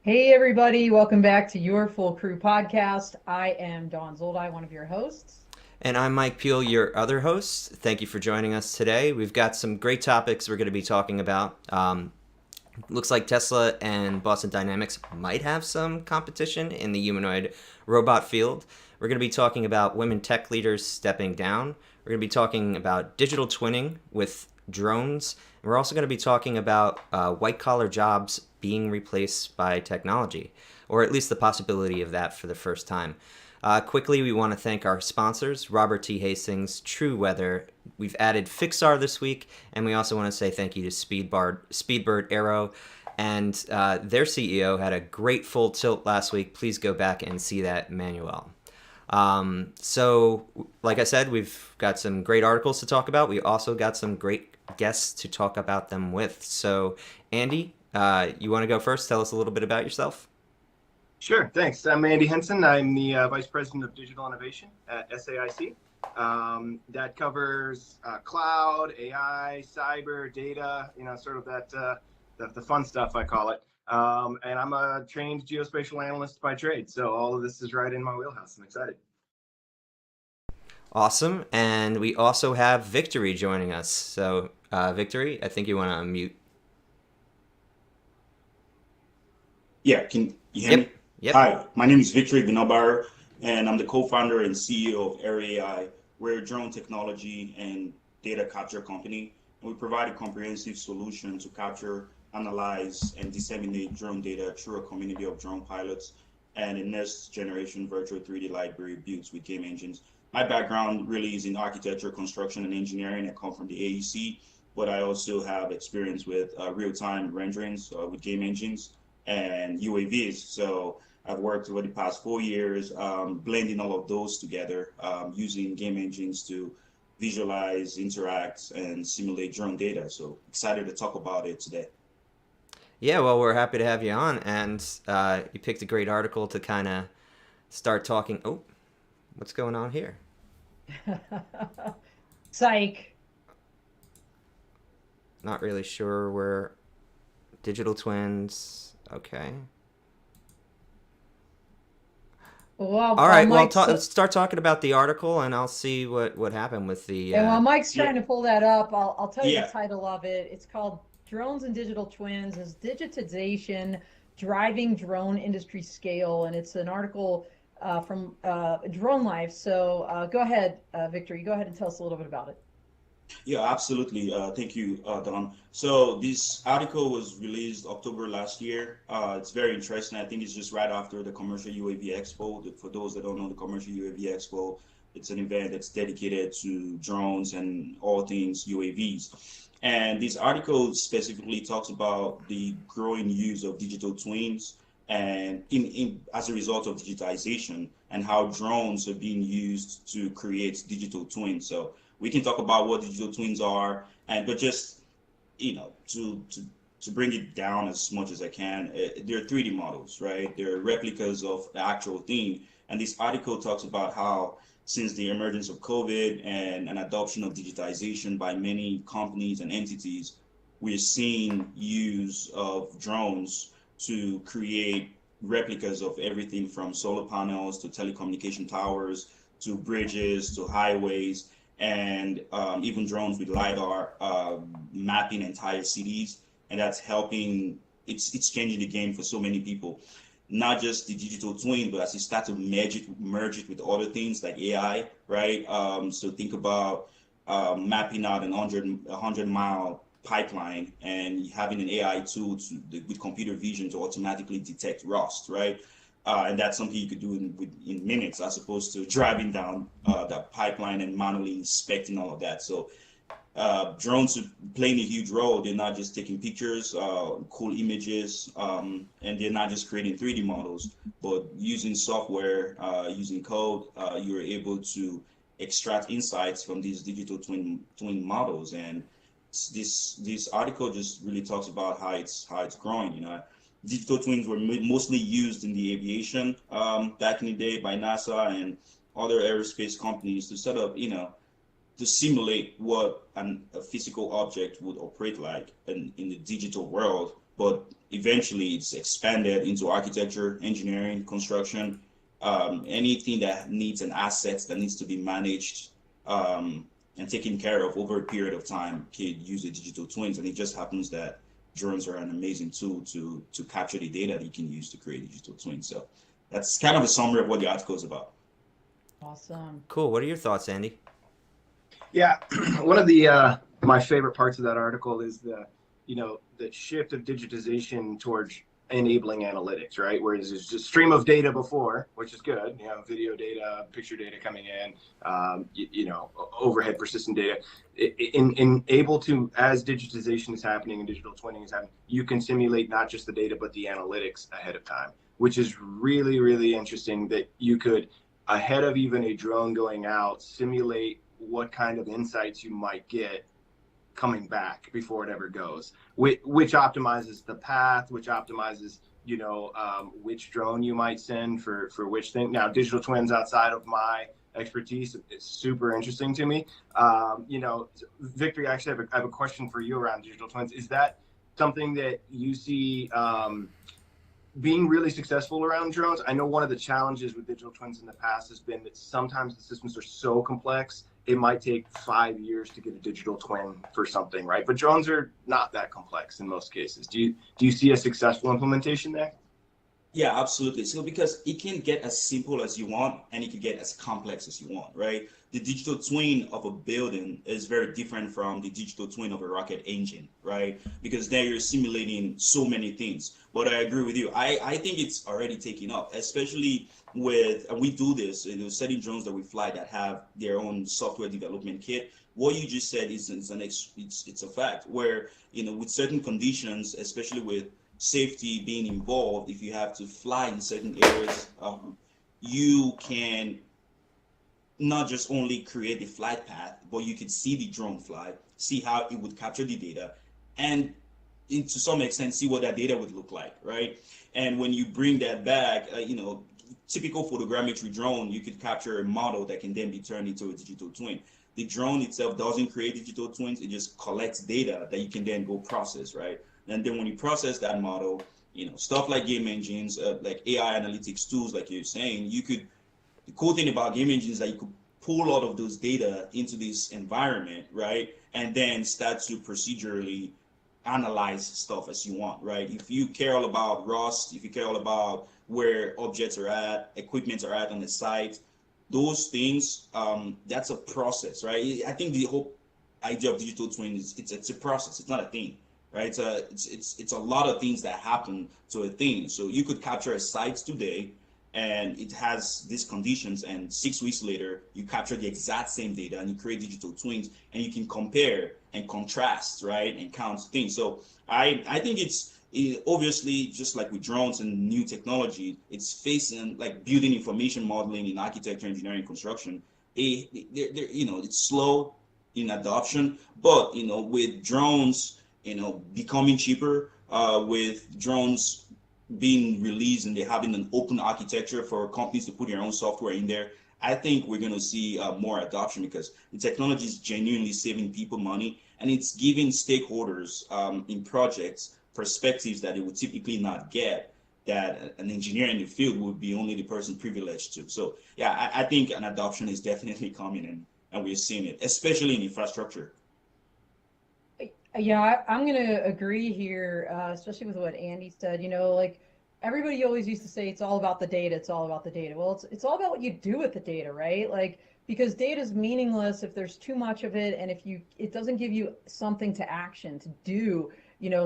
Hey everybody, welcome back to your Full Crew podcast. I am Dawn Zoldi, one of your hosts. And I'm Mike Peel, your other host. Thank you for joining us today. We've got some great topics we're going to be talking about. Looks like Tesla and Boston Dynamics might have some competition in the humanoid robot field. We're going to be talking about women tech leaders stepping down. We're going to be talking about digital twinning with drones. And we're also going to be talking about white collar jobs being replaced by technology, or at least the possibility of that for the first time. Quickly, we want to thank our sponsors, Robert T. Hastings, True Weather. We've added Fixar this week, and we also want to say thank you to Speedbird AERO, and their CEO had a great full tilt last week. Please go back and see that, Manuel. So, like I said, we've got some great articles to talk about. We also got some great guests to talk about them with. So, Andy, you want to go first? Tell us a little bit about yourself. Sure, thanks. I'm Andy Henson. I'm the Vice President of Digital Innovation at SAIC. That covers cloud, AI, cyber, data, sort of that the fun stuff, I call it. And I'm a trained geospatial analyst by trade. So all of this is right in my wheelhouse. I'm excited. Awesome. And we also have Victory joining us. So, Victory, I think you want to unmute. Yeah, can you hear Yep. me? Yep. Hi, my name is Victor Igbinobaro, and I'm the co-founder and CEO of AERO AI. We're a drone technology and data capture company, and we provide a comprehensive solution to capture, analyze, and disseminate drone data through a community of drone pilots and a next generation virtual 3D library built with game engines. My background really is in architecture, construction, and engineering. I come from the AEC, but I also have experience with real-time renderings with game engines and UAVs. So I've worked over the past 4 years blending all of those together using game engines to visualize, interact, and simulate drone data. So excited to talk about it today. Yeah, well, we're happy to have you on. And you picked a great article to kind of start talking. Oh, what's going on here? Psych. Not really sure where digital twins. Okay. Well, All right. Well, Mike's start talking about the article, and I'll see what happened with the. and while Mike's Yeah, trying to pull that up, I'll tell you the yeah, title of it. It's called "Drones and Digital Twins: Is Digitization Driving Drone Industry Scale?" And it's an article from Drone Life. So go ahead, Victor. You go ahead and tell us a little bit about it. yeah, absolutely. Thank you, Don. So this article was released October last year. It's very interesting. I think it's just right after the Commercial UAV Expo. For those that don't know, the Commercial UAV Expo, it's an event that's dedicated to drones and all things UAVs. And this article specifically talks about the growing use of digital twins and as a result of digitization and how drones are being used to create digital twins. So we can talk about what digital twins are, and but just to bring it down as much as I can, they're 3D models, right? They're replicas of the actual thing. And this article talks about how since the emergence of COVID and an adoption of digitization by many companies and entities, we're seeing use of drones to create replicas of everything from solar panels to telecommunication towers to bridges to highways and even drones with lidar mapping entire cities, and that's helping. It's changing the game for so many people. Not just the digital twin, but as you start to merge it with other things like AI, right? So think about mapping out an 100 mile pipeline and having an AI tool with computer vision to automatically detect rust, right? And that's something you could do in minutes as opposed to driving down that pipeline and manually inspecting all of that. So drones are playing a huge role. They're not just taking pictures, cool images, and they're not just creating 3D models, but using software, using code, you're able to extract insights from these digital twin models. And this article just really talks about how it's growing. Digital twins were mostly used in the aviation back in the day by NASA and other aerospace companies to set up, to simulate what a physical object would operate like in the digital world but eventually it's expanded into architecture, engineering, construction, anything that needs an asset that needs to be managed and taken care of over a period of time could use the digital twins. And it just happens that drones are an amazing tool to capture the data that you can use to create digital twins. So that's kind of a summary of what the article is about. Awesome. Cool. What are your thoughts, Andy? Yeah, one of the my favorite parts of that article is the the shift of digitization towards enabling analytics, right? Whereas there's just stream of data before, which is good, video data, picture data coming in, overhead persistent data, in able to, as digitization is happening and digital twinning is happening, you can simulate not just the data but the analytics ahead of time, which is really, really interesting that you could, ahead of even a drone going out, simulate what kind of insights you might get coming back before it ever goes, which optimizes the path, which optimizes which drone you might send for which thing. Now, digital twins outside of my expertise, it's super interesting to me. Victor, actually, I have a question for you around digital twins. Is that something that you see being really successful around drones? I know one of the challenges with digital twins in the past has been that sometimes the systems are so complex, it might take 5 years to get a digital twin for something, right? But drones are not that complex in most cases. Do you see a successful implementation there? Yeah, absolutely. So because it can get as simple as you want and it can get as complex as you want, right? The digital twin of a building is very different from the digital twin of a rocket engine, right? Because there you're simulating so many things. But I agree with you. I think it's already taking up, especially with, and we do this, certain drones that we fly that have their own software development kit. What you just said is it's a fact where, with certain conditions, especially with safety being involved, if you have to fly in certain areas, you can not just only create the flight path, but you can see the drone fly, see how it would capture the data, and to some extent see what that data would look like, right? And when you bring that back, typical photogrammetry drone, you could capture a model that can then be turned into a digital twin. The drone itself doesn't create digital twins, it just collects data that you can then go process, right? And then when you process that model, stuff like game engines, like AI analytics tools, like you're saying, the cool thing about game engines is that you could pull all of those data into this environment, right? And then start to procedurally analyze stuff as you want, right? If you care all about rust, if you care all about where objects are at, equipment are at on the site, those things, that's a process, right? I think the whole idea of digital twin is it's a process, it's not a thing, right? It's a lot of things that happen to a thing. So you could capture a site today and it has these conditions, and 6 weeks later you capture the exact same data and you create digital twins and you can compare and contrast, right, and count things. So I think obviously, just like with drones and new technology, it's facing like building information modeling in architecture, engineering, construction. It's slow in adoption, but with drones becoming cheaper, with drones being released and they having an open architecture for companies to put their own software in there, I think we're going to see more adoption because the technology is genuinely saving people money and it's giving stakeholders in projects perspectives that they would typically not get, that an engineer in the field would be only the person privileged to. So yeah, I think an adoption is definitely coming and we're seeing it, especially in infrastructure. Yeah, I'm going to agree here, especially with what Andy said. Like everybody always used to say it's all about the data, it's all about the data. Well, it's all about what you do with the data, right? Like, because data is meaningless if there's too much of it and if it doesn't give you something to action, to do,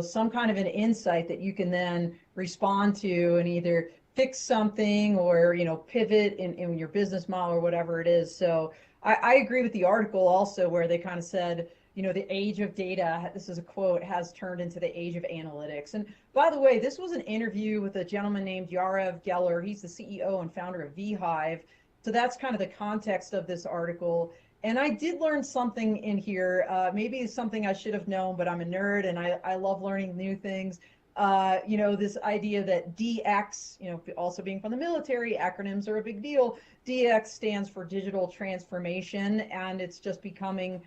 some kind of an insight that you can then respond to and either fix something or, pivot in your business model or whatever it is. So I agree with the article also where they kind of said, the age of data, this is a quote, has turned into the age of analytics. And by the way, this was an interview with a gentleman named Yarev Geller. He's the CEO and founder of VHive. So that's kind of the context of this article. And I did learn something in here. Maybe it's something I should have known, but I'm a nerd and I love learning new things. This idea that DX, also being from the military, acronyms are a big deal. DX stands for digital transformation, and it's just becoming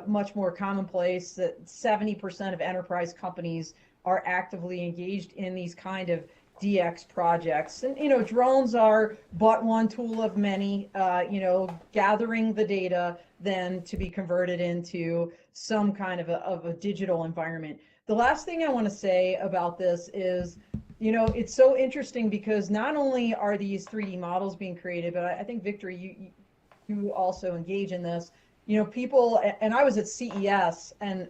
much more commonplace that 70% of enterprise companies are actively engaged in these kind of DX projects. And, drones are but one tool of many, gathering the data then to be converted into some kind of a digital environment. The last thing I want to say about this is, it's so interesting because not only are these 3D models being created, but I think, Victor, you also engage in this. People, and I was at CES, and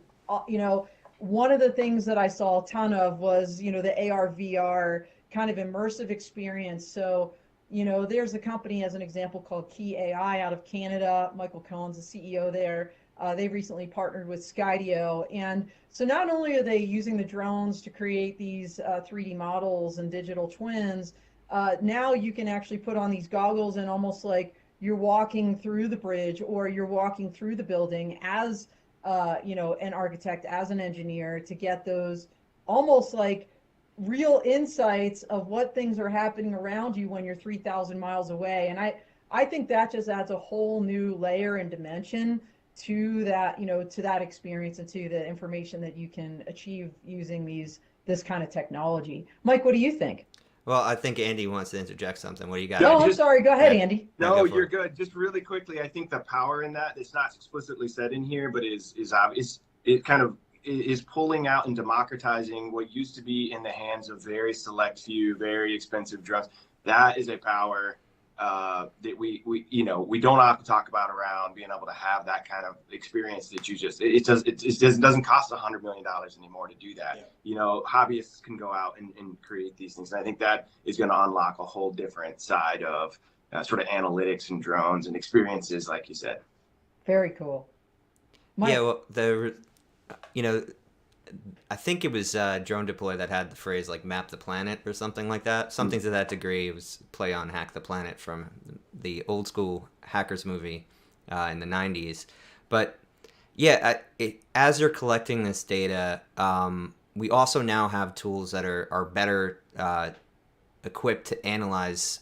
one of the things that I saw a ton of was the AR VR kind of immersive experience. So there's a company, as an example, called Key AI out of Canada. Michael Cohen's the CEO there. They've recently partnered with Skydio. And so not only are they using the drones to create these 3D models and digital twins, now you can actually put on these goggles and almost like you're walking through the bridge or you're walking through the building as an architect, as an engineer, to get those almost like real insights of what things are happening around you when you're 3,000 miles away. And I think that just adds a whole new layer and dimension to that, to that experience and to the information that you can achieve using this kind of technology. Mike, what do you think? Well, I think Andy wants to interject something. What do you got? Oh, I'm sorry. Go ahead, Andy. No, you're good. Just really quickly, I think the power in that, it's not explicitly said in here, but is obvious. It kind of is pulling out and democratizing what used to be in the hands of very select few, very expensive drugs. That is a power that we don't have to talk about around being able to have that kind of experience that you just, it doesn't cost $100 million anymore to do that. Yeah. Hobbyists can go out and create these things. And I think that is going to unlock a whole different side of sort of analytics and drones and experiences, like you said. Very cool. Mike? Yeah, well, I think it was Drone Deploy that had the phrase like "map the planet" or something like that. Something to that degree. It was play on "Hack the Planet" from the old school Hackers movie in the '90s. But yeah, as you're collecting this data, we also now have tools that are better equipped to analyze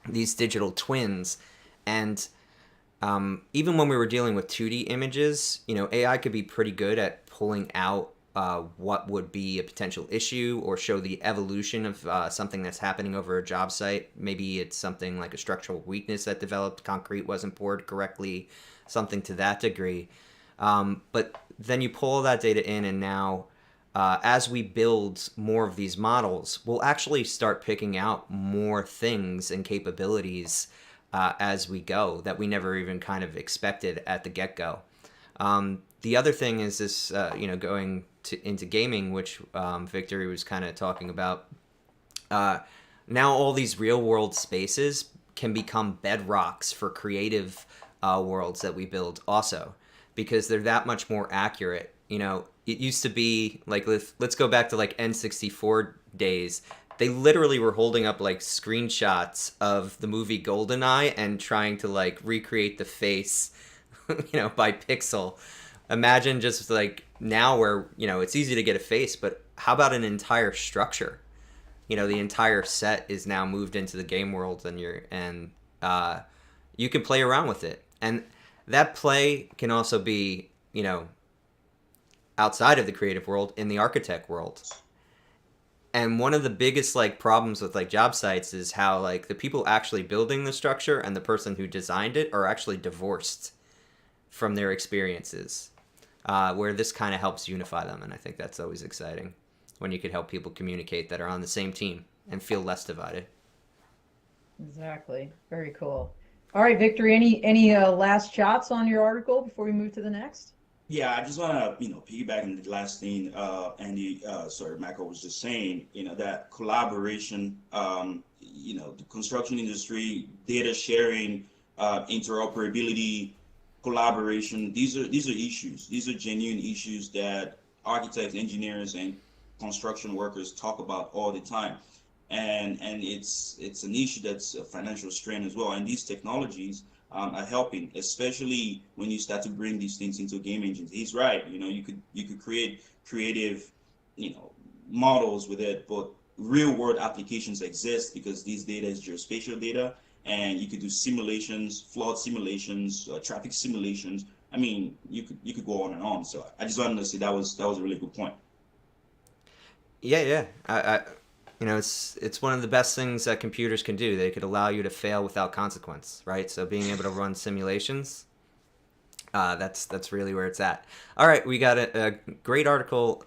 these digital twins. And even when we were dealing with 2D images, AI could be pretty good at pulling out what would be a potential issue or show the evolution of something that's happening over a job site. Maybe it's something like a structural weakness that developed, concrete wasn't poured correctly, something to that degree. But then you pull all that data in, and now as we build more of these models, we'll actually start picking out more things and capabilities as we go that we never even kind of expected at the get-go. The other thing is this, going into gaming, which Victor was kind of talking about. Now all these real-world spaces can become bedrocks for creative worlds that we build also, because they're that much more accurate. It used to be like, let's go back to like N64 days. They literally were holding up like screenshots of the movie GoldenEye and trying to like recreate the face, by pixel. Imagine just like now where, it's easy to get a face, but how about an entire structure? The entire set is now moved into the game world, and you can play around with it. And that play can also be, outside of the creative world, in the architect world. And one of the biggest problems with job sites is how the people actually building the structure and the person who designed it are actually divorced from their experiences, where this kind of helps unify them. And I think that's always exciting when you could help people communicate that are on the same team and feel less divided. Exactly. Very cool. All right, Victor, any last shots on your article before we move to the next? Yeah, I just want to, piggyback on the last thing Michael was just saying, that collaboration, the construction industry, data sharing, interoperability, collaboration, these are issues. These are genuine issues that architects, engineers, and construction workers talk about all the time. And it's an issue that's a financial strain as well. And these technologies are helping, especially when you start to bring these things into game engines. He's right. You could create creative, models with it, but real world applications exist because these data is geospatial data, and you could do simulations, flood simulations, traffic simulations. I mean, you could go on and on. So I just wanted to say that was a really good point. Yeah. It's one of the best things that computers can do. They could allow you to fail without consequence, right? So being able to run simulations, that's really where it's at. All right, we got a great article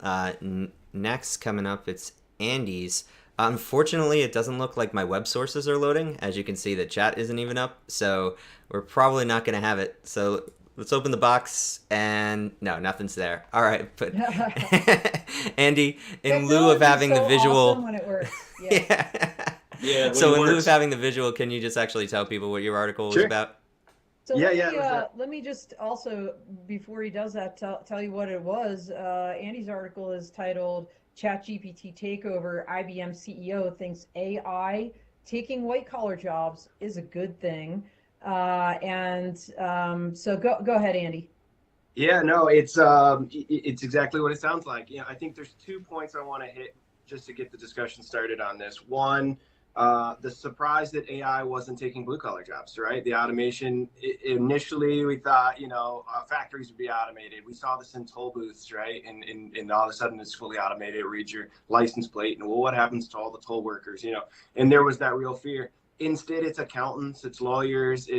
next coming up. It's Andy's. Unfortunately, it doesn't look like my web sources are loading. As you can see, the chat isn't even up, so we're probably not going to have it. So let's open the box, and no, nothing's there. All right, but Andy, in lieu of having the visual, awesome when it works. yeah. Yeah, So when it in lieu of works. having the visual, can you just actually tell people what your article was Sure. about? So Yeah, let yeah, me, it was let me just also, before he does that, tell you what it was. Andy's article is titled ChatGPT Takeover, IBM CEO Thinks AI Taking White Collar Jobs is a Good Thing. So go ahead, Andy. Yeah, no, it's exactly what it sounds like. I think there's 2 points I want to hit just to get the discussion started on this. One, the surprise that AI wasn't taking blue collar jobs, right? The automation, initially we thought, factories would be automated. We saw this in toll booths, right? And all of a sudden it's fully automated. It reads your license plate, and well, what happens to all the toll workers, And there was that real fear. Instead, it's accountants, it's lawyers,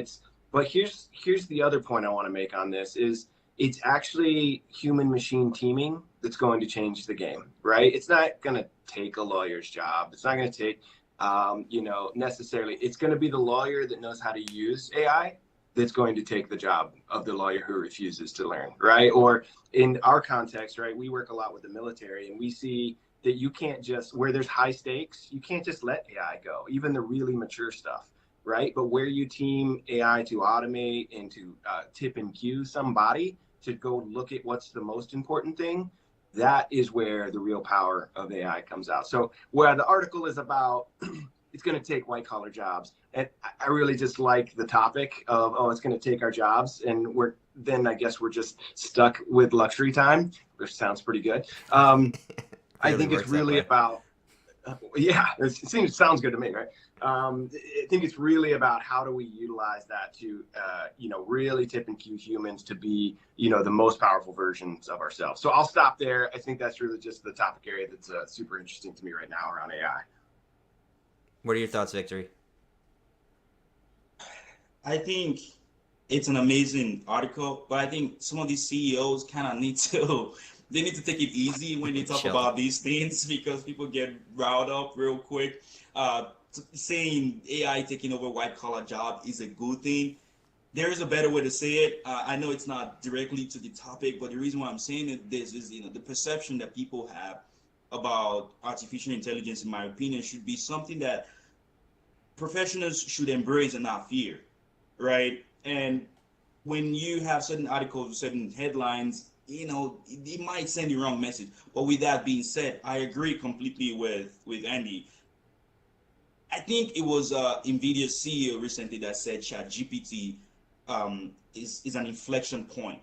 but here's the other point I want to make on this is it's actually human machine teaming that's going to change the game, right? It's not going to take a lawyer's job. It's not going to take, necessarily, it's going to be the lawyer that knows how to use AI that's going to take the job of the lawyer who refuses to learn, right? Or in our context, right, we work a lot with the military, and we see that you can't just, where there's high stakes, you can't just let AI go, even the really mature stuff, right? But where you team AI to automate and to tip and cue somebody to go look at what's the most important thing, that is where the real power of AI comes out. So where the article is about, it's going to take white collar jobs. And I really just like the topic of, it's going to take our jobs. And I guess we're just stuck with luxury time, which sounds pretty good. I think it's really about, sounds good to me, right? I think it's really about how do we utilize that to, really tip and cue humans to be, the most powerful versions of ourselves. So I'll stop there. I think that's really just the topic area that's super interesting to me right now around AI. What are your thoughts, Victory? I think it's an amazing article, but I think some of these CEOs kind of need to take it easy when they talk about these things, because people get riled up real quick. Saying AI taking over white collar job is a good thing. There is a better way to say it. I know it's not directly to the topic, but the reason why I'm saying this is, the perception that people have about artificial intelligence, in my opinion, should be something that professionals should embrace and not fear, right? And when you have certain articles, certain headlines, it might send the wrong message. But with that being said, I agree completely with Andy. I think it was NVIDIA's CEO recently that said ChatGPT is an inflection point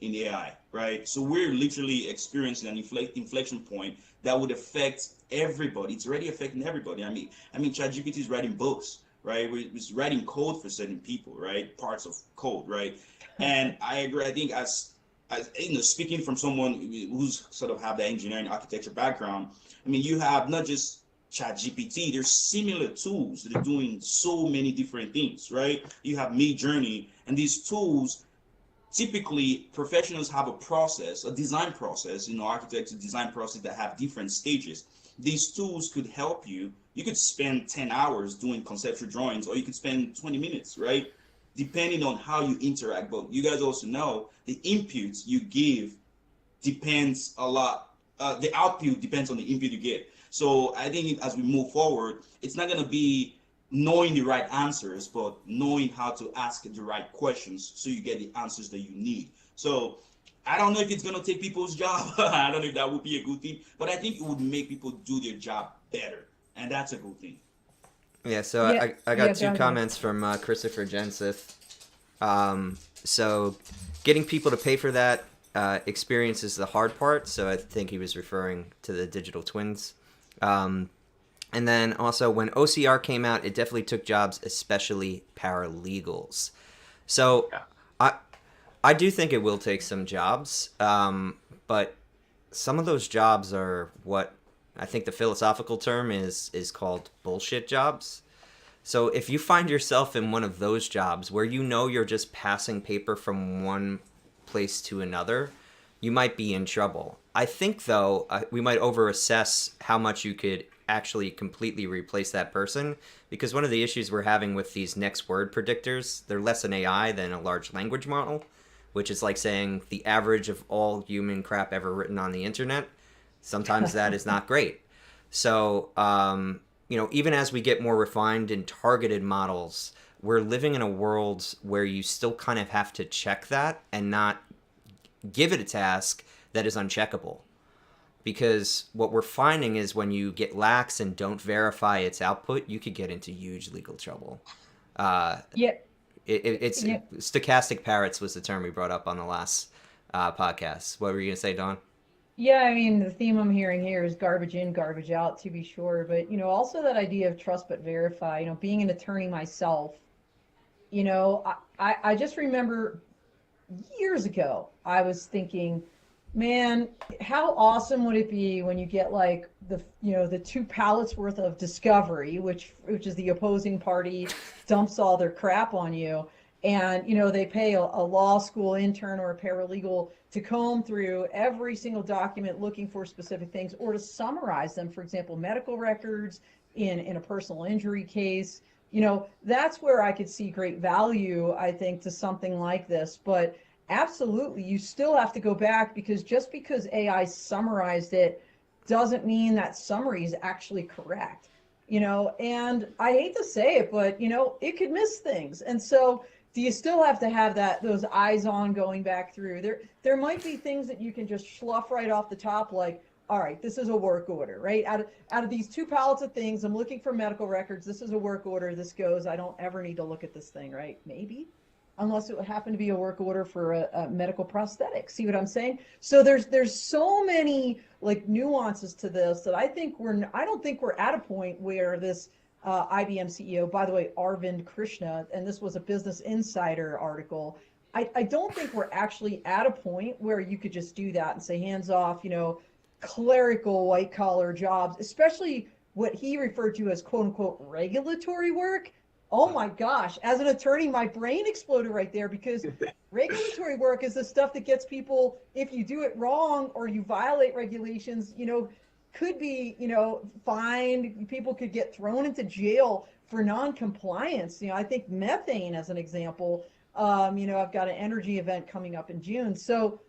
in AI, right? So we're literally experiencing an inflection point that would affect everybody. It's already affecting everybody. I mean, ChatGPT is writing books, right? It's writing code for certain people, right? Parts of code, right? And I agree. I think as speaking from someone who's sort of have the engineering architecture background, I mean, you have not just ChatGPT, there's similar tools that are doing so many different things, right? You have Midjourney, and these tools, typically professionals have a design process, architects' design process that have different stages. These tools could help you. You could spend 10 hours doing conceptual drawings, or you could spend 20 minutes, right? Depending on how you interact. But you guys also know the inputs you give depends a lot. The output depends on the input you get. So I think as we move forward, it's not going to be knowing the right answers, but knowing how to ask the right questions so you get the answers that you need. So I don't know if it's going to take people's job. I don't know if that would be a good thing, but I think it would make people do their job better. And that's a good thing. Yeah, so I got two comments from Christopher Jenseth. So getting people to pay for that experience is the hard part. So I think he was referring to the digital twins. And then also when OCR came out, it definitely took jobs, especially paralegals. So I do think it will take some jobs, but some of those jobs are what I think the philosophical term is called bullshit jobs. So if you find yourself in one of those jobs where you know you're just passing paper from one place to another, you might be in trouble. I think, though, we might overassess how much you could actually completely replace that person, because one of the issues we're having with these next word predictors, they're less an AI than a large language model, which is like saying the average of all human crap ever written on the internet. Sometimes that is not great. So, even as we get more refined and targeted models, we're living in a world where you still kind of have to check that and not give it a task that is uncheckable. Because what we're finding is when you get lax and don't verify its output, you could get into huge legal trouble. Yeah. It's Yeah. Stochastic parrots was the term we brought up on the last podcast. What were you going to say, Dawn? Yeah, I mean, the theme I'm hearing here is garbage in, garbage out, to be sure. But, also that idea of trust but verify, being an attorney myself, I just remember years ago, I was thinking, man, how awesome would it be when you get like the 2 pallets worth of discovery, which is the opposing party dumps all their crap on you, and they pay a law school intern or a paralegal to comb through every single document looking for specific things or to summarize them, for example, medical records in a personal injury case. That's where I could see great value, I think, to something like this. But absolutely, you still have to go back, because just because AI summarized it doesn't mean that summary is actually correct. And I hate to say it, but it could miss things. And so do you still have to have those eyes on going back through? There might be things that you can just slough right off the top, like, all right, this is a work order, right? Out of these 2 pallets of things, I'm looking for medical records. This is a work order. This goes. I don't ever need to look at this thing, right? Maybe, unless it would happen to be a work order for a medical prosthetic. See what I'm saying? So there's so many like nuances to this that I don't think we're at a point where this IBM CEO, by the way, Arvind Krishna, and this was a Business Insider article. I don't think we're actually at a point where you could just do that and say hands off, clerical white collar jobs, especially what he referred to as quote unquote regulatory work. Oh my gosh, as an attorney, my brain exploded right there, because regulatory work is the stuff that gets people, if you do it wrong or you violate regulations, could be, fined. People could get thrown into jail for non-compliance. I think methane as an example. I've got an energy event coming up in June. So,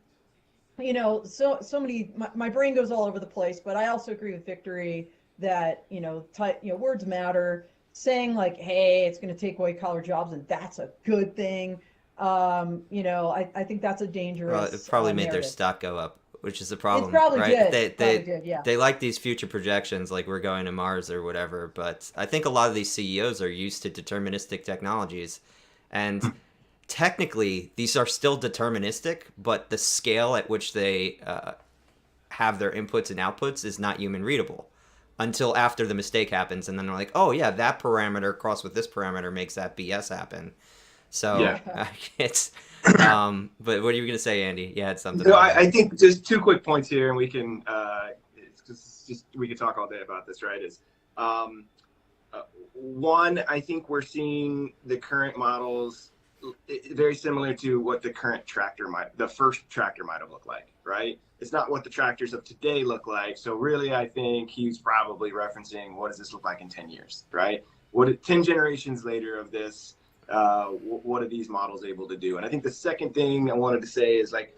so many, my brain goes all over the place, but I also agree with Victory that, words matter. Saying like, hey, it's going to take white collar jobs and that's a good thing. I think that's a dangerous. Well, it probably made narrative. their stock go up, which is the problem. It probably right? did. Yeah. They like these future projections, like we're going to Mars or whatever. But I think a lot of these CEOs are used to deterministic technologies, and technically these are still deterministic, but the scale at which they have their inputs and outputs is not human readable until after the mistake happens, and then they're like, oh yeah, that parameter crossed with this parameter makes that BS happen. So Yeah. it's but what are you going to say, Andy? You had something. So I think just 2 quick points here, and we can we could talk all day about this, right? Is one, I think we're seeing the current models very similar to what the first tractor might have looked like, right? It's not what the tractors of today look like. So really, I think he's probably referencing, what does this look like in 10 years, right? 10 generations later of this, what are these models able to do? And I think the second thing I wanted to say is, like,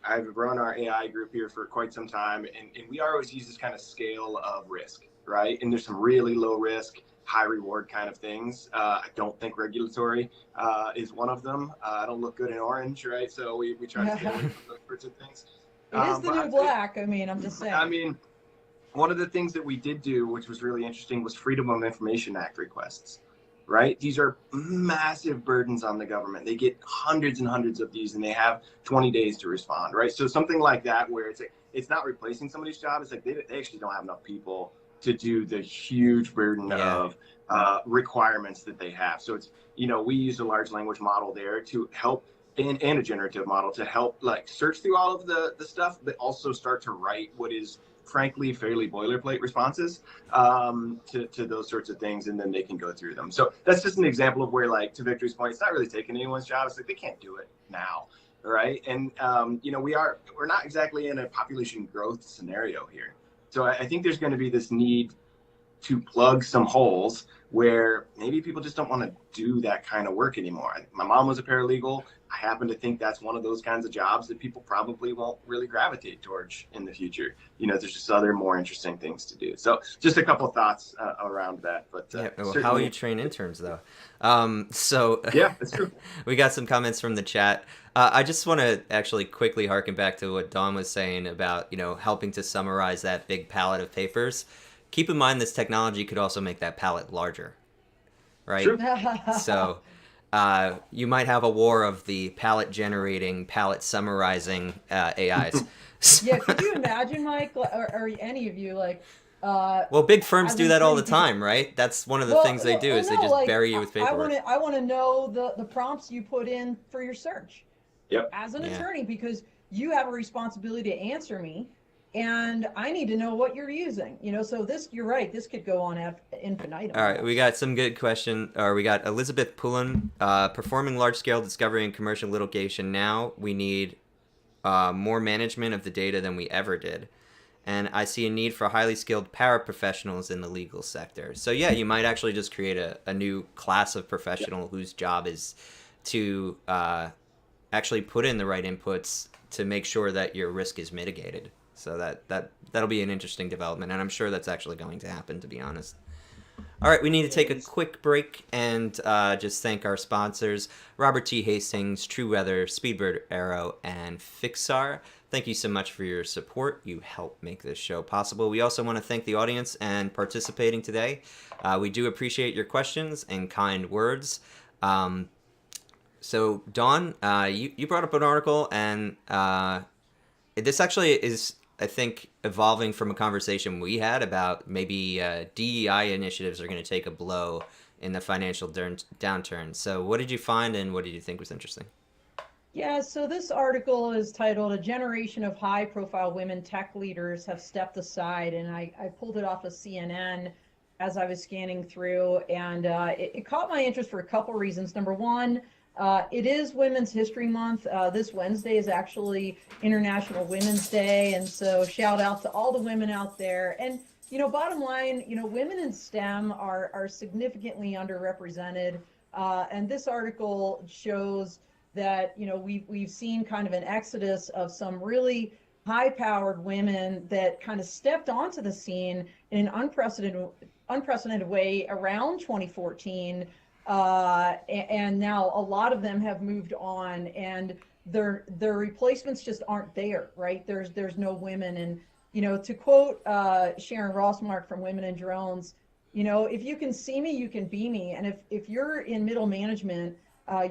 I've run our AI group here for quite some time, and we always use this kind of scale of risk, right? And there's some really low risk, high reward kind of things. I don't think regulatory is one of them. I don't look good in orange, right? So we try to stay away from those sorts of things. It is the new black. I mean, I'm just saying. I mean, one of the things that we did do, which was really interesting, was Freedom of Information Act requests, right? These are massive burdens on the government. They get hundreds and hundreds of these, and they have 20 days to respond, right? So something like that, where it's like, it's not replacing somebody's job. It's like they actually don't have enough people to do the huge burden of requirements that they have. So it's, we use a large language model there to help, and a generative model to help, like, search through all of the stuff, but also start to write what is frankly fairly boilerplate responses to those sorts of things, and then they can go through them. So that's just an example of where, like, to Victor's point, it's not really taking anyone's job. It's like they can't do it now, right? And we're not exactly in a population growth scenario here. So I think there's going to be this need to plug some holes where maybe people just don't want to do that kind of work anymore. My mom was a paralegal. I happen to think that's one of those kinds of jobs that people probably won't really gravitate towards in the future. There's just other more interesting things to do. So just a couple of thoughts around that. But how will you train interns, though? Yeah, that's true. We got some comments from the chat. I just want to actually quickly harken back to what Dawn was saying about, helping to summarize that big palette of papers. Keep in mind this technology could also make that palette larger, right? True. So you might have a war of the palette generating, palette summarizing AIs. Yeah, could you imagine, Mike, or any of you, like... well, big firms do that all the time, right? That's one of the things they do, is they just bury you with paperwork. I want to know the prompts you put in for your search. Yep. As an attorney, because you have a responsibility to answer me, and I need to know what you're using. So you're right, this could go on infinitum. All right, we got some good we got Elizabeth Pullen, performing large-scale discovery and commercial litigation. Now we need more management of the data than we ever did. And I see a need for highly skilled paraprofessionals in the legal sector. So yeah, you might actually just create a new class of professional whose job is to actually put in the right inputs to make sure that your risk is mitigated. So that'll be an interesting development, and I'm sure that's actually going to happen, to be honest. All right, we need to take a quick break and just thank our sponsors, Robert T. Hastings, True Weather, Speedbird Aero, and Fixar. Thank you so much for your support. You help make this show possible. We also want to thank the audience and participating today. We do appreciate your questions and kind words. So, Dawn, you brought up an article, and this actually is, I think, evolving from a conversation we had about maybe DEI initiatives are going to take a blow in the financial downturn. So what did you find, and what did you think was interesting? Yeah, so this article is titled, "A Generation of High-Profile Women Tech Leaders Have Stepped Aside," and I pulled it off of CNN as I was scanning through, and it caught my interest for a couple reasons. Number one, it is Women's History Month. This Wednesday is actually International Women's Day, and so shout out to all the women out there. And bottom line, women in STEM are significantly underrepresented, and this article shows that we've seen kind of an exodus of some really high-powered women that kind of stepped onto the scene in an unprecedented way around 2014. And now a lot of them have moved on, and their replacements just aren't there, right? There's no women. And to quote Sharon Rossmark from Women in Drones, if you can see me, you can be me. And if you're in middle management,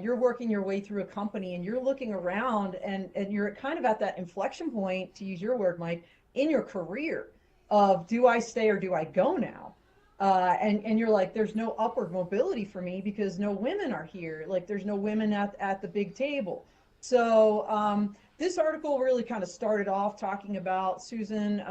you're working your way through a company, and you're looking around, and you're kind of at that inflection point, to use your word, Mike, in your career of, do I stay or do I go now? And you're like, there's no upward mobility for me because no women are here. Like, there's no women at the big table. So this article really kind of started off talking about Susan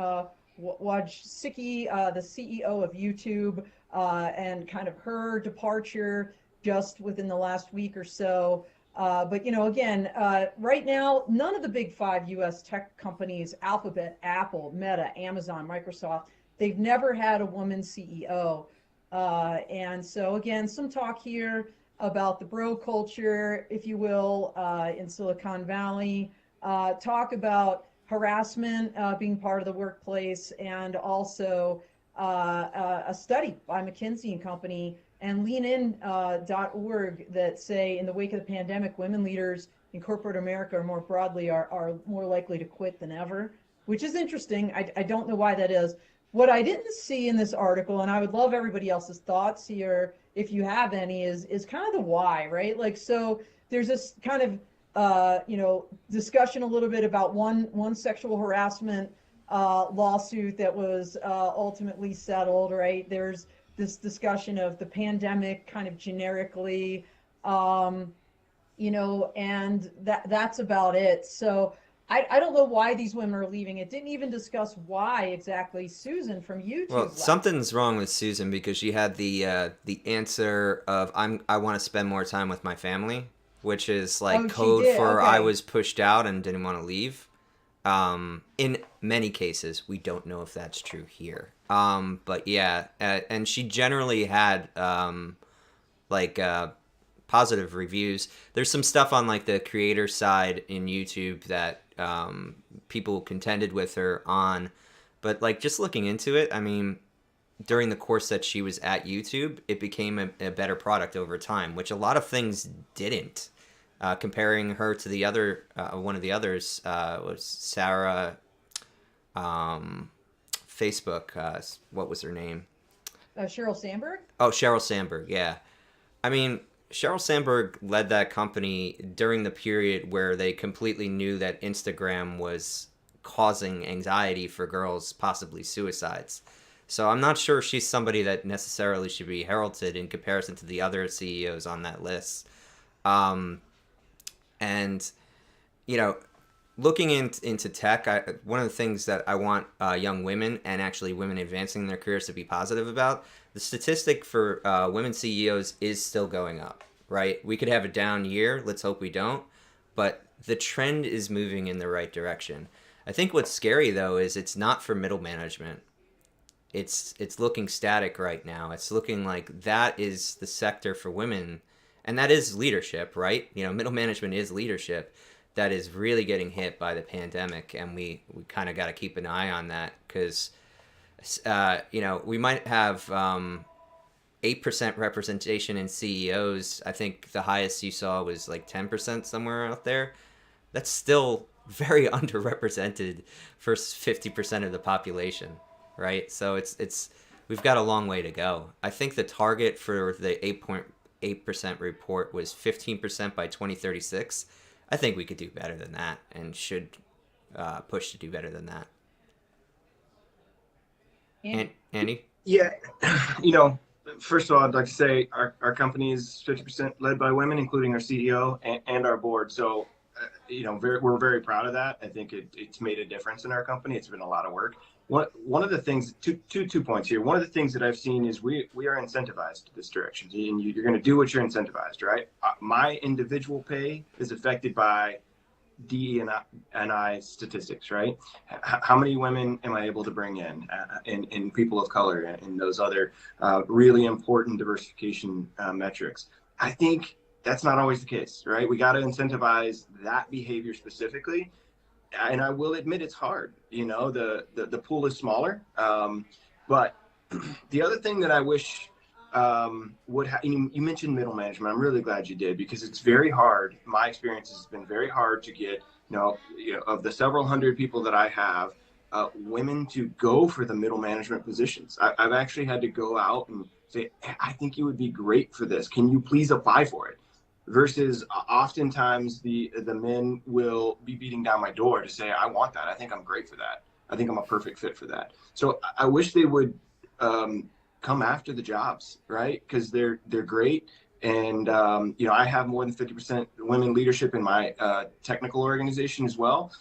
Wojcicki, the CEO of YouTube, and kind of her departure just within the last week or so. But again, right now, none of the big 5 U.S. tech companies, Alphabet, Apple, Meta, Amazon, Microsoft, they've never had a woman CEO. And so again, some talk here about the bro culture, if you will, in Silicon Valley, talk about harassment being part of the workplace, and also a study by McKinsey and Company and leanin.org that say, in the wake of the pandemic, women leaders in corporate America, or more broadly, are more likely to quit than ever, which is interesting. I don't know why that is. What I didn't see in this article, and I would love everybody else's thoughts here, if you have any, is kind of the why, right? Like, so there's this kind of, discussion a little bit about one sexual harassment lawsuit that was ultimately settled, right? There's this discussion of the pandemic kind of generically, and that's about it. So I don't know why these women are leaving. It didn't even discuss why exactly Susan from YouTube Well, left. something's wrong with Susan because she had the answer of I want to spend more time with my family, which is like Oh, she code did. for I Okay. was pushed out and didn't want to leave. In many cases, we don't know if that's true here. But yeah, and she generally had like positive reviews. There's some stuff on like the creator side in YouTube that people contended with her on, but like just looking into it, I mean, during the course that she was at YouTube, it became a better product over time, which a lot of things didn't. Comparing her to the other one of the others was Sarah, Facebook. What was her name? Sheryl Sandberg? Oh, Sheryl Sandberg. Yeah, I mean, Sheryl Sandberg led that company during the period where they completely knew that Instagram was causing anxiety for girls, possibly suicides. So I'm not sure she's somebody that necessarily should be heralded in comparison to the other CEOs on that list. Um, and you know, looking into tech, one of the things that I want young women and actually women advancing their careers to be positive about, the statistic for women CEOs is still going up, right? We could have a down year. Let's hope we don't. But the trend is moving in the right direction. I think what's scary, though, is it's not for middle management. It's looking static right now. It's looking like that is the sector for women, and that is leadership, right? You know, middle management is leadership that is really getting hit by the pandemic, and we kind of got to keep an eye on that because you know, we might have 8% representation in CEOs. I think the highest you saw was like 10% somewhere out there. That's still very underrepresented for 50% of the population, right? So it's we've got a long way to go. I think the target for the 8.8% report was 15% by 2036. I think we could do better than that and should push to do better than that. And Andy? Yeah, you know, first of all, I'd like to say our company is 50% led by women, including our CEO and our board. So, you know, we're very proud of that. I think it's made a difference in our company. It's been a lot of work. One of the things, two points here. One of the things that I've seen is we are incentivized to this direction, and you're going to do what you're incentivized, right? My individual pay is affected by DE&I statistics, right? How many women am I able to bring in people of color and those other really important diversification metrics? I think that's not always the case, right? We got to incentivize that behavior specifically. And I will admit it's hard. You know, the pool is smaller. But the other thing that I wish you mentioned middle management. I'm really glad you did because it's very hard. My experience has been very hard to get, of the several hundred people that I have, women to go for the middle management positions. I've actually had to go out and say, I think you would be great for this. Can you please apply for it? Versus oftentimes the men will be beating down my door to say, I want that. I think I'm great for that. I think I'm a perfect fit for that. So I wish they would come after the jobs, right? Because they're great. And, I have more than 50% women leadership in my technical organization as well.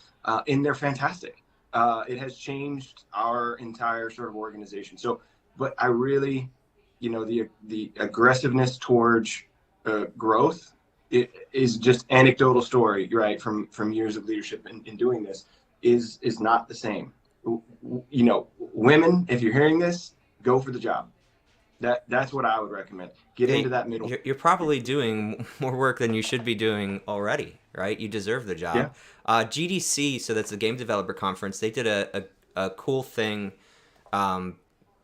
And they're fantastic. It has changed our entire sort of organization. So, but I really, the aggressiveness towards growth, it is just anecdotal story, right? From years of leadership in doing this is not the same. Women, if you're hearing this, go for the job. That's what I would recommend. Get into that middle. You're probably doing more work than you should be doing already, right? You deserve the job. Yeah. GDC, so that's the Game Developer Conference, they did a cool thing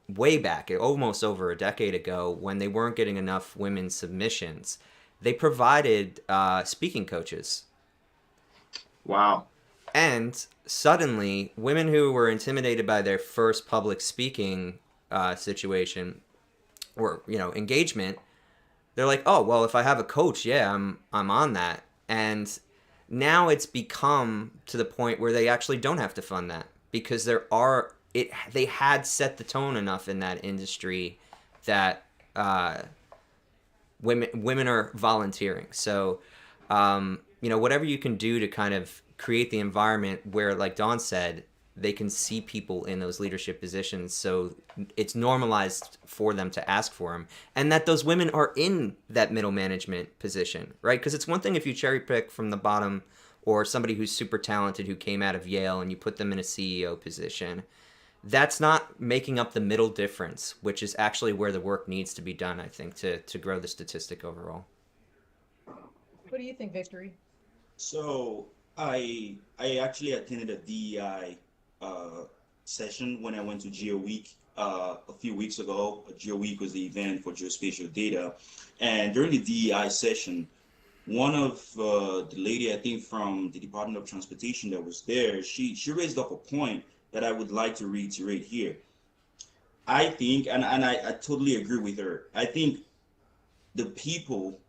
way back, almost over a decade ago, when they weren't getting enough women's submissions. They provided speaking coaches. Wow. And suddenly, women who were intimidated by their first public speaking situation or engagement, they're like, oh well, if I have a coach, yeah, I'm on that. And now it's become to the point where they actually don't have to fund that because they had set the tone enough in that industry that women are volunteering. So whatever you can do to kind of create the environment where, like Dawn said, they can see people in those leadership positions, so it's normalized for them to ask for them, and that those women are in that middle management position, right? Because it's one thing if you cherry pick from the bottom, or somebody who's super talented who came out of Yale and you put them in a CEO position. That's not making up the middle difference, which is actually where the work needs to be done, I think, to grow the statistic overall. What do you think, Victory? So I actually attended a DEI session when I went to Geo Week a few weeks ago. Geo Week was the event for geospatial data, and during the DEI session, one of the lady, I think from the Department of Transportation that was there, she raised up a point that I would like to reiterate here. I think, and I totally agree with her. I think the people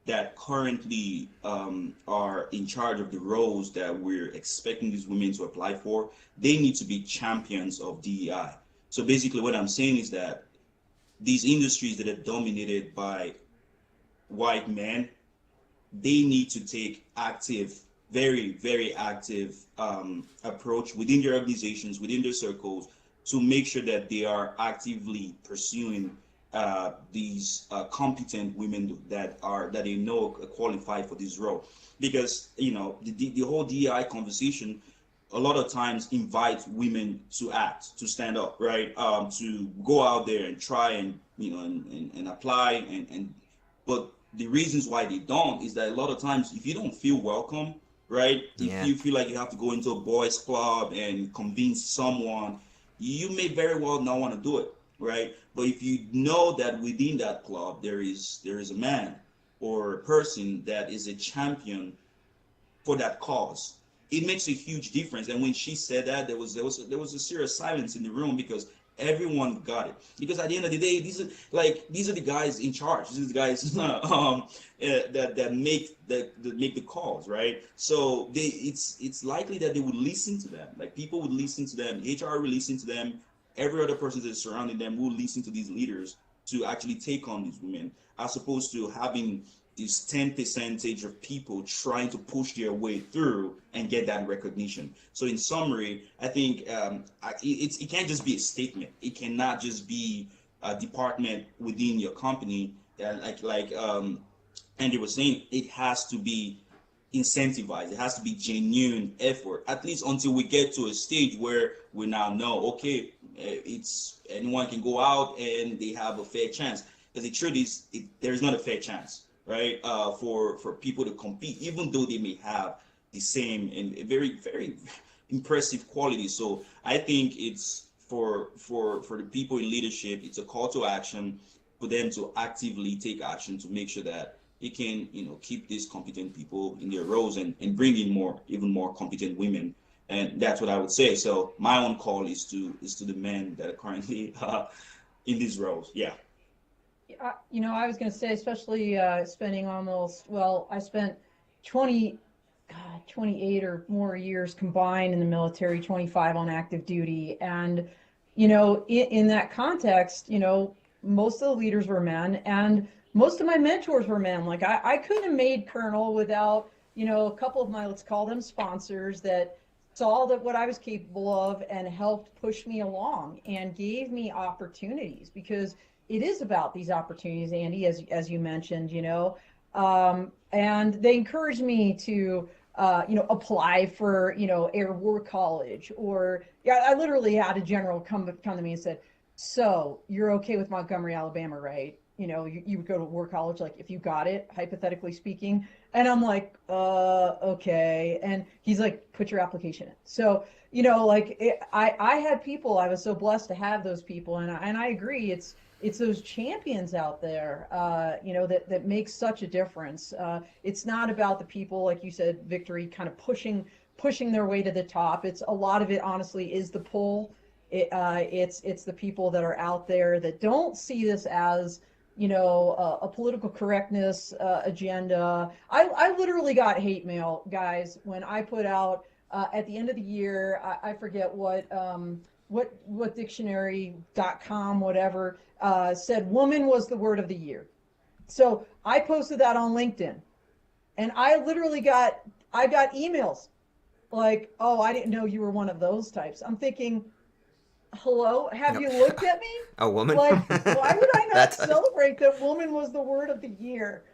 that currently are in charge of the roles that we're expecting these women to apply for, they need to be champions of DEI. So basically what I'm saying is that these industries that are dominated by white men, they need to take active, very, very active approach within their organizations, within their circles, to make sure that they are actively pursuing these competent women that they know qualified for this role. Because the whole DEI conversation a lot of times invites women to act, to stand up, right? To go out there and try and and apply and but the reasons why they don't is that a lot of times if you don't feel welcome, right? If you feel like you have to go into a boys club and convince someone, you may very well not want to do it, right? But if you know that within that club there is a man or a person that is a champion for that cause, it makes a huge difference. And when she said that, there was a serious silence in the room because everyone got it. Because at the end of the day, these are the guys in charge. These are the guys that make the calls, right? So it's likely that they would listen to them. Like people would listen to them. HR would listen to them. Every other person that's surrounding them will listen to these leaders to actually take on these women, as opposed to having this 10% of people trying to push their way through and get that recognition. So in summary, I think it can't just be a statement. It cannot just be a department within your company. Like Andy was saying, it has to be incentivized. It has to be genuine effort, at least until we get to a stage where we now know, okay, it's anyone can go out and they have a fair chance. Because the truth is, there's not a fair chance, right? For people to compete, even though they may have the same and very, very impressive qualities. So I think it's for the people in leadership, it's a call to action for them to actively take action to make sure that they can, keep these competent people in their roles and bring in even more competent women. And that's what I would say. So my own call is to the men that are currently in these roles. Yeah. I was going to say, especially spending I spent 28 or more years combined in the military, 25 on active duty. And, in that context, most of the leaders were men and most of my mentors were men. Like I couldn't have made colonel without, a couple of my, let's call them sponsors that saw that what I was capable of and helped push me along and gave me opportunities, because it is about these opportunities, Andy, as you mentioned, and they encouraged me to, apply for, Air War College, or I literally had a general come to me and said, so you're okay with Montgomery, Alabama, right? You would go to War College, like if you got it, hypothetically speaking. And I'm like, okay. And he's like, put your application in. So, I had people, I was so blessed to have those people. And I agree. It's those champions out there, that makes such a difference. It's not about the people, like you said, Victory, kind of pushing their way to the top. It's a lot of it, honestly, is the pull. It's the people that are out there that don't see this as, a political correctness agenda. I literally got hate mail, guys, when I put out at the end of the year. I forget what dictionary.com, whatever, said woman was the word of the year. So I posted that on LinkedIn, and I literally got I got emails like, oh, I didn't know you were one of those types. I'm thinking, hello, have No. you looked at me? A woman? Like, why would I not That's celebrate that woman was the word of the year?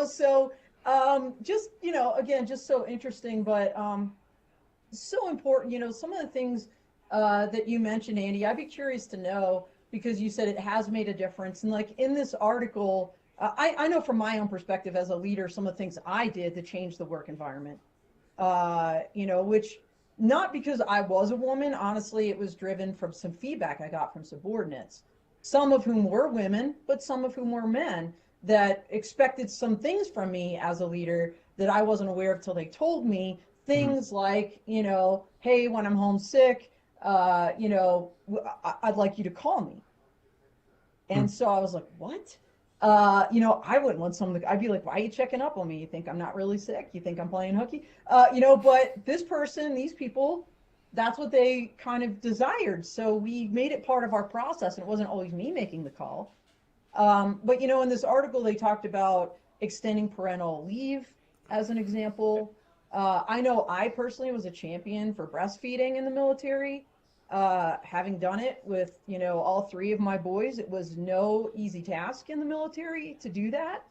So just, again, just so interesting, but so important. Some of the things that you mentioned, Andy, I'd be curious to know because you said it has made a difference. And like in this article, I know from my own perspective as a leader, some of the things I did to change the work environment, which not because I was a woman. Honestly, it was driven from some feedback I got from subordinates, some of whom were women, but some of whom were men that expected some things from me as a leader that I wasn't aware of till they told me. Things like, hey, when I'm homesick, I'd like you to call me. And so I was like, what? I wouldn't want someone I'd be like, why are you checking up on me? You think I'm not really sick? You think I'm playing hooky? But this person, these people, that's what they kind of desired. So we made it part of our process, and it wasn't always me making the call. But in this article, they talked about extending parental leave as an example. I know I personally was a champion for breastfeeding in the military. Having done it with, all three of my boys, it was no easy task in the military to do that.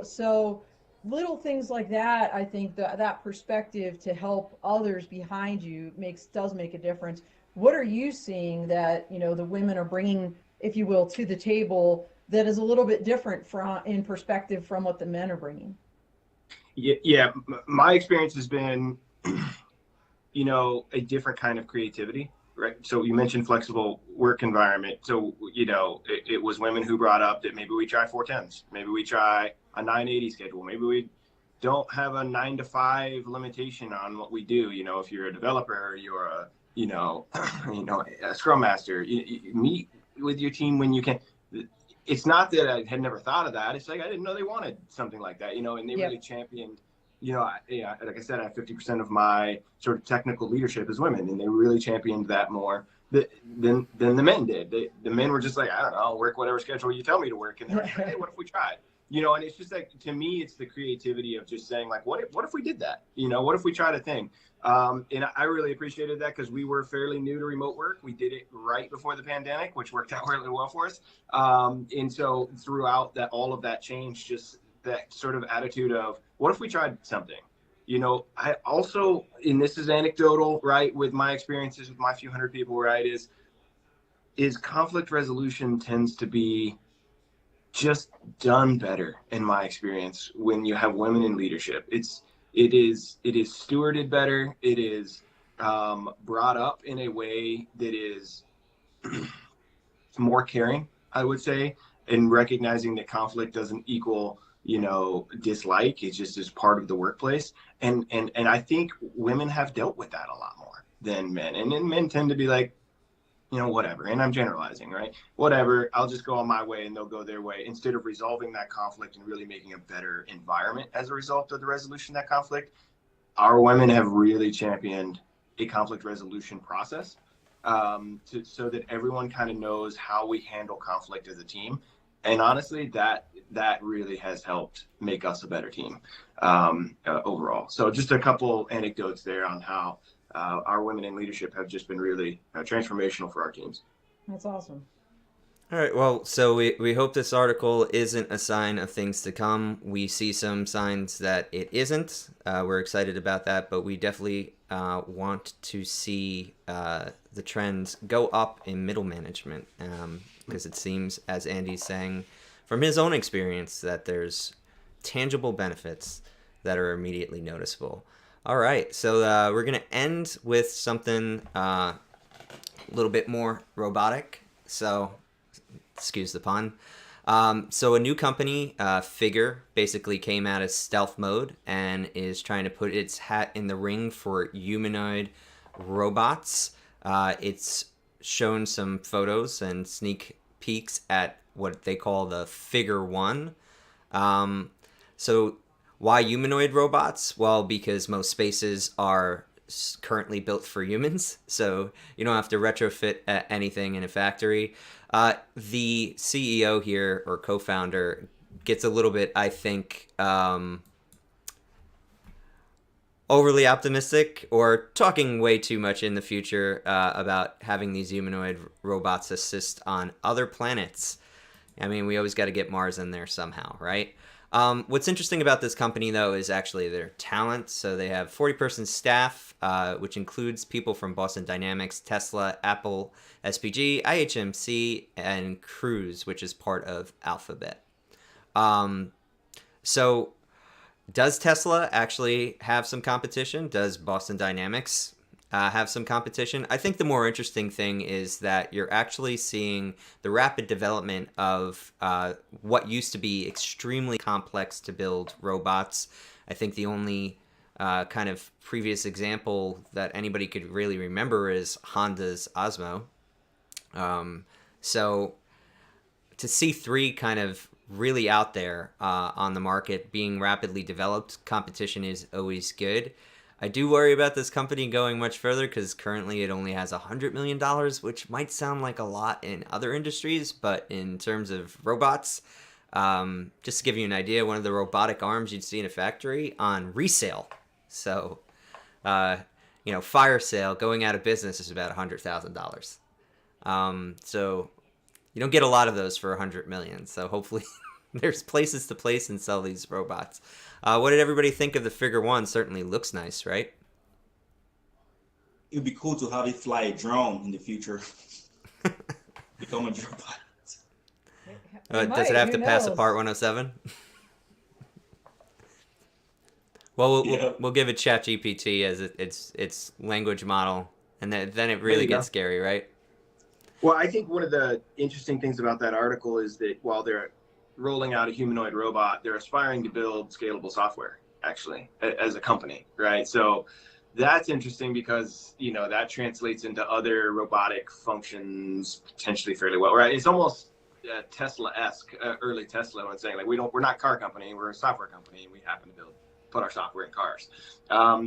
So little things like that, I think that perspective to help others behind you does make a difference. What are you seeing that, the women are bringing, if you will, to the table that is a little bit different in perspective from what the men are bringing? Yeah, my experience has been, a different kind of creativity, right? So you mentioned flexible work environment. So, it was women who brought up that maybe we try 410s, maybe we try a 980 schedule, maybe we don't have a 9 to 5 limitation on what we do. If you're a developer, or you're a, a scrum master, you meet with your team when you can. It's not that I had never thought of that. It's like I didn't know they wanted something like that, and they really championed. Like I said, I have 50% of my sort of technical leadership is women, and they really championed that more than the men did. The men were just like, I don't know, I'll work whatever schedule you tell me to work, and they're like, hey, what if we tried? And it's just like, to me, it's the creativity of just saying like, what if we did that? What if we tried a thing? And I really appreciated that because we were fairly new to remote work. We did it right before the pandemic, which worked out really well for us. And so throughout that, all of that change, just that sort of attitude of what if we tried something? I also, and this is anecdotal, right, with my experiences with my few hundred people, right, is conflict resolution tends to be just done better in my experience when you have women in leadership. It is stewarded better. It is brought up in a way that is more caring, I would say, and recognizing that conflict doesn't equal dislike. It just is part of the workplace, and I think women have dealt with that a lot more than men, and then men tend to be like, whatever. And I'm generalizing, right? Whatever, I'll just go on my way and they'll go their way, instead of resolving that conflict and really making a better environment as a result of the resolution of that conflict. Our women have really championed a conflict resolution process, so that everyone kind of knows how we handle conflict as a team. And honestly, that really has helped make us a better team overall. So just a couple anecdotes there on how our women in leadership have just been really transformational for our teams. That's awesome. All right. Well, so we hope this article isn't a sign of things to come. We see some signs that it isn't. We're excited about that, but we definitely want to see the trends go up in middle management, because it seems, as Andy's saying, from his own experience, that there's tangible benefits that are immediately noticeable. All right. So we're going to end with something a little bit more robotic. So excuse the pun. So a new company, Figure, basically came out of stealth mode and is trying to put its hat in the ring for humanoid robots. It's shown some photos and sneak peeks at what they call the Figure One. So why humanoid robots? Well, because most spaces are currently built for humans, so you don't have to retrofit anything in a factory. The CEO here, or co-founder, gets a little bit, I think, overly optimistic or talking way too much in the future about having these humanoid robots assist on other planets. I mean, we always got to get Mars in there somehow, right? What's interesting about this company, though, is actually their talent. So they have 40-person staff, which includes people from Boston Dynamics, Tesla, Apple, SPG, IHMC, and Cruise, which is part of Alphabet. So does Tesla actually have some competition? Does Boston Dynamics have some competition? I think the more interesting thing is that you're actually seeing the rapid development of what used to be extremely complex to build robots. I think the only kind of previous example that anybody could really remember is Honda's Osmo. So to see three kind of really out there on the market being rapidly developed, competition is always good. I do worry about this company going much further because currently it only has $100 million, which might sound like a lot in other industries, but in terms of robots, just to give you an idea, one of the robotic arms you'd see in a factory on resale. So, fire sale going out of business is about $100,000. So you don't get a lot of those for 100 million. So hopefully there's places to place and sell these robots. What did everybody think of the figure one? Certainly looks nice, right? It'd be cool to have it fly a drone in the future. Become a drone pilot. Does it have to pass a Part 107? Well, we'll give it ChatGPT as its language model, and then it really gets scary, right? Well, I think one of the interesting things about that article is that while they're rolling out a humanoid robot, they're aspiring to build scalable software, actually, as a company, right? So that's interesting because, that translates into other robotic functions potentially fairly well, right? It's almost Tesla-esque, early Tesla, when saying, like, we're not a car company, we're a software company, and we happen to put our software in cars.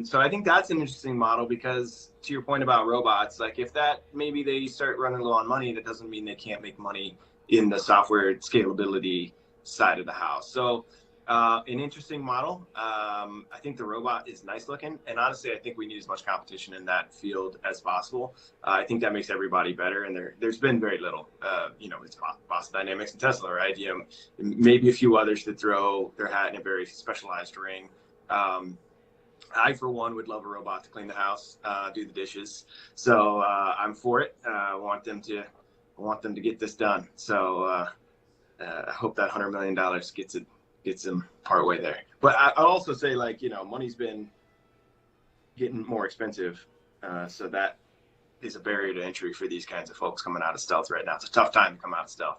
So I think that's an interesting model because, to your point about robots, like if that maybe they start running low on money, that doesn't mean they can't make money in the software scalability side of the house. So an interesting model. I think the robot is nice looking, and honestly, I think we need as much competition in that field as possible. I think that makes everybody better, and there's been very little. It's Boston Dynamics and Tesla, right? Maybe a few others that throw their hat in a very specialized ring. I, for one, would love a robot to clean the house, do the dishes. So I'm for it. I want them to get this done. So I hope that $100 million gets them part way there. But I'll also say, money's been getting more expensive. So that is a barrier to entry for these kinds of folks coming out of stealth right now. It's a tough time to come out of stealth.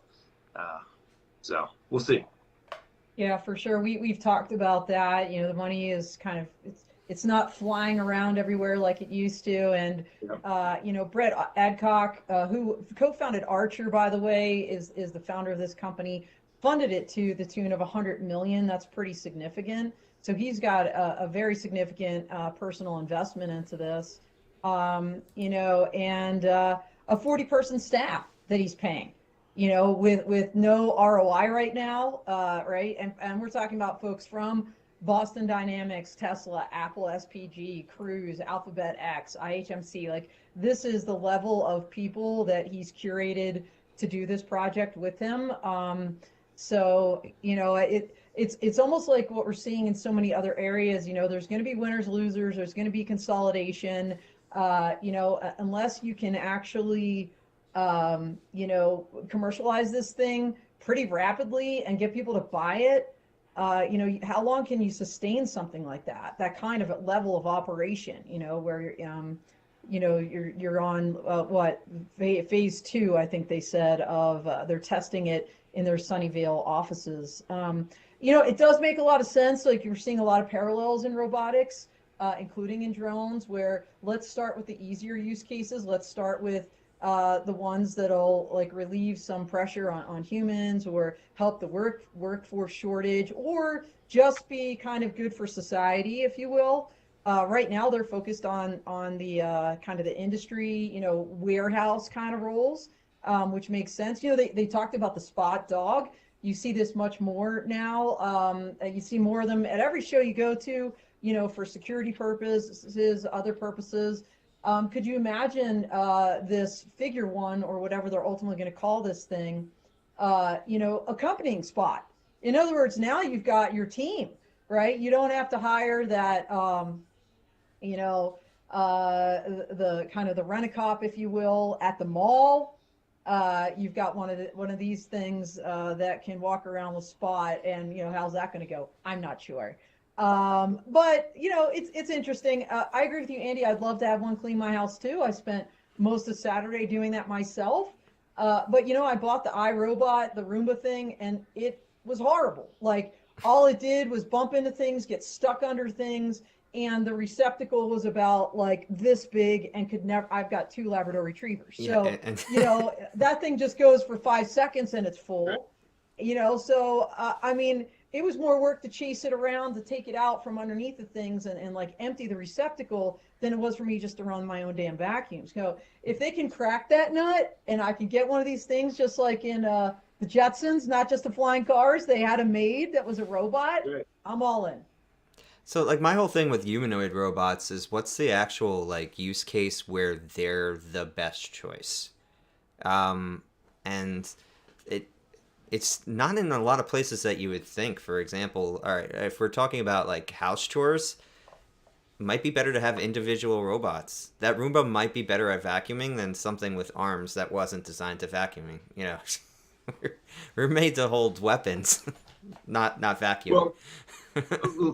So we'll see. Yeah, for sure. We've talked about that. The money is kind of it's not flying around everywhere like it used to. And Brett Adcock, who co-founded Archer, by the way, is the founder of this company, funded it to the tune of 100 million. That's pretty significant. So he's got a very significant personal investment into this. And a 40-person staff that he's paying. With no ROI right now, right? And we're talking about folks from Boston Dynamics, Tesla, Apple, SPG, Cruise, Alphabet X, IHMC. Like, this is the level of people that he's curated to do this project with him. So it's almost like what we're seeing in so many other areas. There's going to be winners, losers. There's going to be consolidation. Unless you can actually commercialize this thing pretty rapidly and get people to buy it. How long can you sustain something like that kind of a level of operation, where, you're on phase 2, I think they said, of they're testing it in their Sunnyvale offices. It does make a lot of sense. Like, you're seeing a lot of parallels in robotics, including in drones, where let's start with the easier use cases. Let's start with the ones that'll relieve some pressure on humans or help the workforce shortage, or just be kind of good for society, if you will. Right now they're focused on the kind of the industry, warehouse kind of roles, which makes sense. They talked about the spot dog. You see this much more now. You see more of them at every show you go to. for security purposes, other purposes. Could you imagine this figure one, or whatever they're ultimately going to call this thing, accompanying Spot? In other words, now you've got your team, right? You don't have to hire that, the kind of the rent-a-cop, if you will, at the mall. You've got one of these things that can walk around with Spot, and how's that going to go? I'm not sure. But it's interesting. I agree with you, Andy. I'd love to have one clean my house too. I spent most of Saturday doing that myself. But I bought the iRobot, the Roomba thing, and it was horrible. Like, all it did was bump into things, get stuck under things, and the receptacle was about like this big and could never. I've got 2 Labrador retrievers, so that thing just goes for 5 seconds and it's full. So I mean, it was more work to chase it around, to take it out from underneath the things and like empty the receptacle, than it was for me just to run my own damn vacuums. If they can crack that nut and I can get one of these things, just like in the Jetsons, not just the flying cars, they had a maid that was a robot. Right. I'm all in. So, like, my whole thing with humanoid robots is, what's the actual, like, use case where they're the best choice? And it's not in a lot of places that you would think. For example, all right, if we're talking about, like, house chores, it might be better to have individual robots. That Roomba might be better at vacuuming than something with arms that wasn't designed to vacuuming. We're made to hold weapons, not vacuum. Well,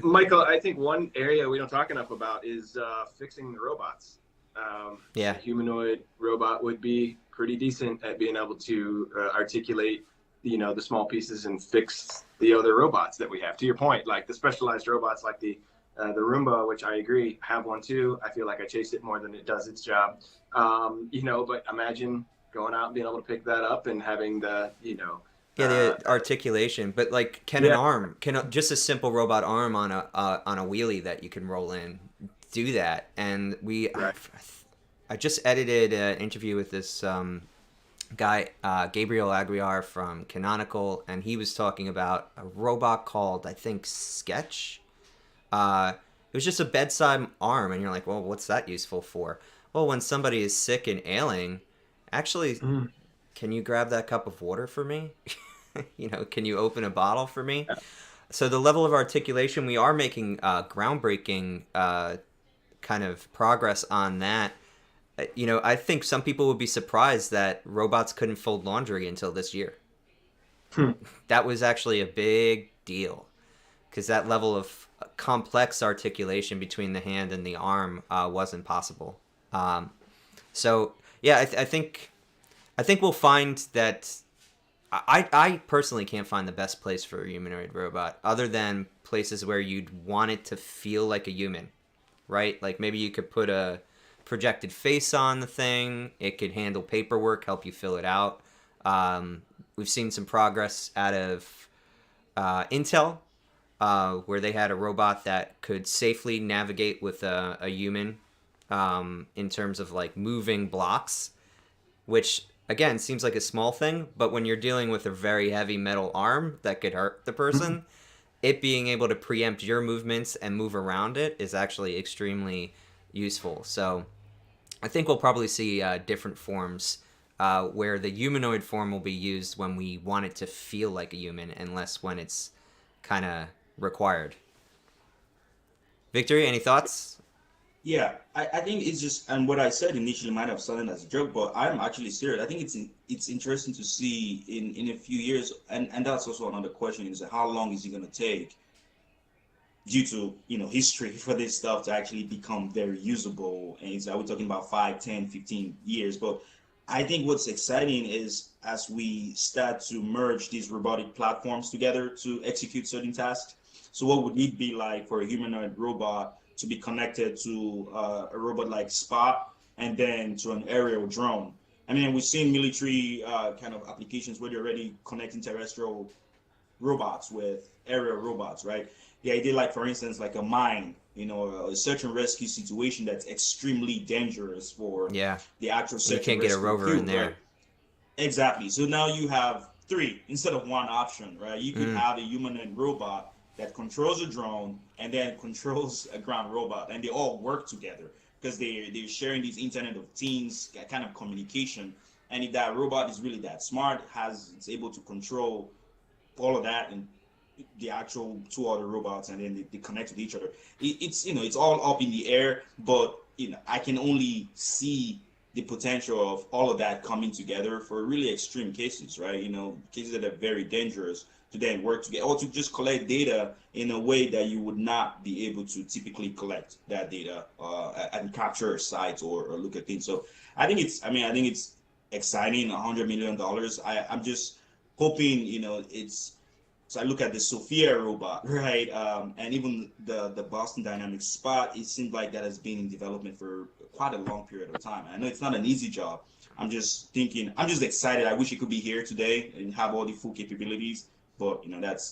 Michael, I think one area we don't talk enough about is fixing the robots. A humanoid robot would be pretty decent at being able to articulate, the small pieces and fix the other robots that we have. To your point, like the specialized robots, like the Roomba, which I agree, have one too. I feel like I chase it more than it does its job. But imagine going out and being able to pick that up and having the, the articulation, but like, can just a simple robot arm on a wheelie that you can roll in do that? And I just edited an interview with this guy, Gabriel Aguiar from Canonical, and he was talking about a robot called, I think, Sketch. It was just a bedside arm, and you're like, well, what's that useful for? Well, when somebody is sick and ailing, actually, can you grab that cup of water for me? Can you open a bottle for me? So the level of articulation, we are making groundbreaking kind of progress on that. I think some people would be surprised that robots couldn't fold laundry until this year. That was actually a big deal, because that level of complex articulation between the hand and the arm wasn't possible. So yeah, I think we'll find that. I personally can't find the best place for a humanoid robot other than places where you'd want it to feel like a human, right? Like, maybe you could put a projected face on the thing. It could handle paperwork, help you fill it out. We've seen some progress out of Intel, where they had a robot that could safely navigate with a human in terms of, like, moving blocks, which, again, seems like a small thing, but when you're dealing with a very heavy metal arm that could hurt the person, it being able to preempt your movements and move around it is actually extremely useful. So I think we'll probably see different forms where the humanoid form will be used when we want it to feel like a human, and less when it's kind of required. Victory, any thoughts? Yeah, I think it's just, and what I said initially might have sounded as a joke, but I'm actually serious. I think it's interesting to see in a few years, and that's also another question, is how long is it going to take, due to history, for this stuff to actually become very usable? And we're talking about 5, 10, 15 years. But I think what's exciting is, as we start to merge these robotic platforms together to execute certain tasks. So what would it be like for a humanoid robot to be connected to a robot like Spot, and then to an aerial drone? I mean, we've seen military kind of applications where they're already connecting terrestrial robots with aerial robots, right? The idea, like, for instance, like a mine, a search and rescue situation that's extremely dangerous for the actual search. You can't get a rover in there. Right? Exactly. So now you have 3 instead of 1 option, right? You could have a humanoid robot that controls a drone and then controls a ground robot, and they all work together because they're sharing these Internet of Things kind of communication. And if that robot is really that smart, it's able to control all of that and the actual two other robots, and then they connect with each other. It's it's all up in the air, but I can only see the potential of all of that coming together for really extreme cases, right? Cases that are very dangerous, to then work together or to just collect data in a way that you would not be able to typically collect that data and capture sites or look at things. So I think it's exciting. $100 million. I'm just hoping it's. So I look at the Sophia robot, right? And even the Boston Dynamics Spot, it seems like that has been in development for quite a long period of time. I know it's not an easy job. I'm just excited. I wish it could be here today and have all the full capabilities, but